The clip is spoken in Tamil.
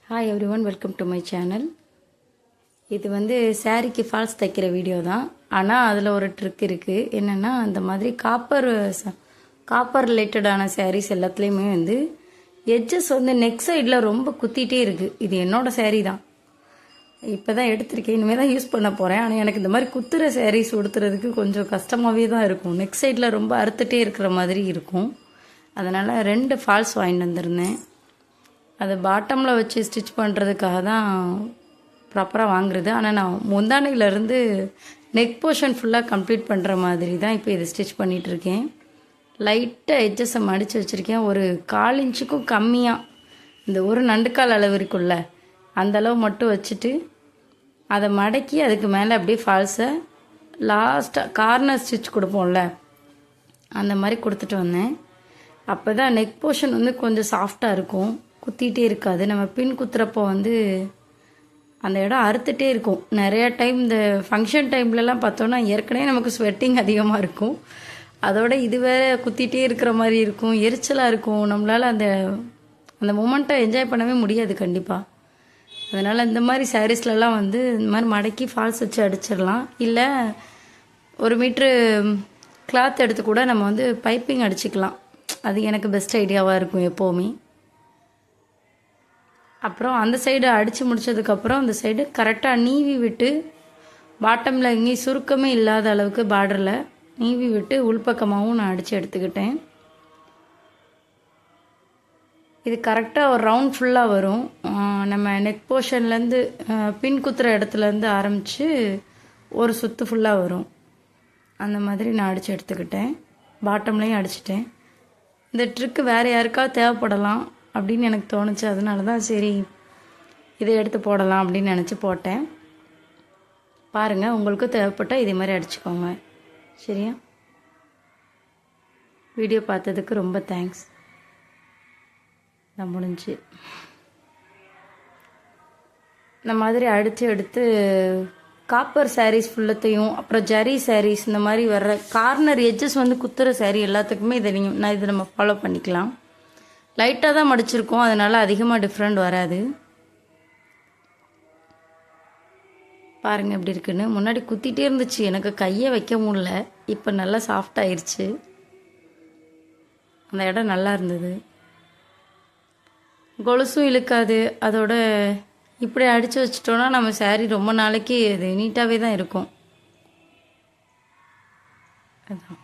Hi every one, welcome to my channel. இது வந்து சாரீக்கு ஃபால்ஸ் தைக்கிற வீடியோ தான். ஆனால் அதில் ஒரு ட்ரிக் இருக்குது. என்னென்னா, அந்த மாதிரி காப்பர் ரிலேட்டடான சாரீஸ் எல்லாத்துலேயுமே வந்து எட்ஜஸ் வந்து நெக் சைடில் ரொம்ப குத்திகிட்டே இருக்குது. இது என்னோடய சாரீ தான், இப்போ தான் எடுத்திருக்கேன், இனிமேல் தான் யூஸ் பண்ண போகிறேன். ஆனால் எனக்கு இந்த மாதிரி குத்துற சாரீஸ் உடுத்துறதுக்கு கொஞ்சம் கஷ்டமாகவே தான் இருக்கும். நெக் சைடில் ரொம்ப அறுத்துட்டே இருக்கிற மாதிரி இருக்கும். அதனால் 2 ஃபால்ஸ் வாங்கிட்டு வந்திருந்தேன். அது பாட்டமில் வச்சு ஸ்டிச் பண்ணுறதுக்காக தான் ப்ராப்பராக வாங்குறது. ஆனால் நான் முந்தானையிலேருந்து நெக் போர்ஷன் ஃபுல்லாக கம்ப்ளீட் பண்ணுற மாதிரி தான் இப்போ இதை ஸ்டிச் பண்ணிகிட்ருக்கேன். லைட்டாக எட்ஜஸை மடித்து வச்சுருக்கேன். ஒரு 1/4 இன்ச்சுக்கும் கம்மியாக, இந்த ஒரு நண்டுக்கால் அளவு இருக்குல்ல, அந்தளவு மட்டும் வச்சுட்டு அதை மடக்கி அதுக்கு மேலே அப்படியே ஃபால்ஸை லாஸ்ட்டாக கார்னர் ஸ்டிச் கொடுப்போம்ல, அந்த மாதிரி கொடுத்துட்டு வந்தேன். அப்போ தான் நெக் போர்ஷன் வந்து கொஞ்சம் சாஃப்டாக இருக்கும், குத்திகிட்டே இருக்காது. நம்ம பின் குத்துறப்போ வந்து அந்த இடம் அறுத்துட்டே இருக்கும். நிறையா டைம் இந்த ஃபங்க்ஷன் டைம்லலாம் பார்த்தோன்னா ஏற்கனவே நமக்கு ஸ்வெட்டிங் அதிகமாக இருக்கும், அதோட இது வேறு குத்திகிட்டே இருக்கிற மாதிரி இருக்கும், எரிச்சலாக இருக்கும். நம்மளால் அந்த மூமெண்ட்டை என்ஜாய் பண்ணவே முடியாது கண்டிப்பாக. அதனால் இந்த மாதிரி சாரீஸ்லலாம் வந்து இந்த மாதிரி மடக்கி ஃபால்ஸ் வச்சு அடிச்சிடலாம். இல்லை 1 மீட்ரு கிளாத் எடுத்து கூட நம்ம வந்து பைப்பிங் அடிச்சுக்கலாம். அது எனக்கு பெஸ்ட் ஐடியாவாக இருக்கும் எப்போவுமே. அப்புறம் அந்த சைடு அடித்து முடித்ததுக்கப்புறம் அந்த சைடு கரெக்டாக நீவி விட்டு, பாட்டமில் எங்கேயும் சுருக்கமே இல்லாத அளவுக்கு பார்டரில் நீவி விட்டு உள்பக்கமாகவும் நான் அடித்து எடுத்துக்கிட்டேன். இது கரெக்டாக ஒரு ரவுண்ட் ஃபுல்லாக வரும். நம்ம நெக் போர்ஷன்லேருந்து பின் குத்துற இடத்துலேருந்து ஆரம்பித்து ஒரு சுற்று ஃபுல்லாக வரும். அந்த மாதிரி நான் அடித்து எடுத்துக்கிட்டேன். பாட்டம்லேயும் அடிச்சிட்டேன். இந்த ட்ரிக்கு வேறு யாருக்காவது தேவைப்படலாம் அப்படின்னு எனக்கு தோணுச்சு. அதனால தான் சரி இதை எடுத்து போடலாம் அப்படின்னு நினச்சி போட்டேன். பாருங்கள், உங்களுக்கும் தேவைப்பட்டால் இதே மாதிரி அடிச்சுக்கோங்க. சரியா? வீடியோ பார்த்ததுக்கு ரொம்ப தேங்க்ஸ். நான் முடிஞ்சு இந்த மாதிரி அடித்து எடுத்து காப்பர் சாரீஸ் ஃபுல்லத்தையும், அப்புறம் ஜரி சாரீஸ், இந்த மாதிரி வர்ற கார்னர் எட்ஜஸ் வந்து குத்துற சாரீ எல்லாத்துக்குமே இதை நம்ம ஃபாலோ பண்ணிக்கலாம். லைட்டாக தான் மடிச்சிருக்கோம், அதனால் அதிகமாக டிஃப்ரெண்ட் வராது. பாருங்கள் எப்படி இருக்குன்னு. முன்னாடி குத்திகிட்டே இருந்துச்சு, எனக்கு கையை வைக்க முடியல. இப்போ நல்லா சாஃப்டாகிருச்சு. அந்த இடம் நல்லா இருந்தது, கொலுசும் இழுக்காது. அதோட இப்படி அடித்து வச்சிட்டோன்னா நம்ம சாரீ ரொம்ப நாளைக்கு அது நீட்டாகவே தான் இருக்கும். அதான்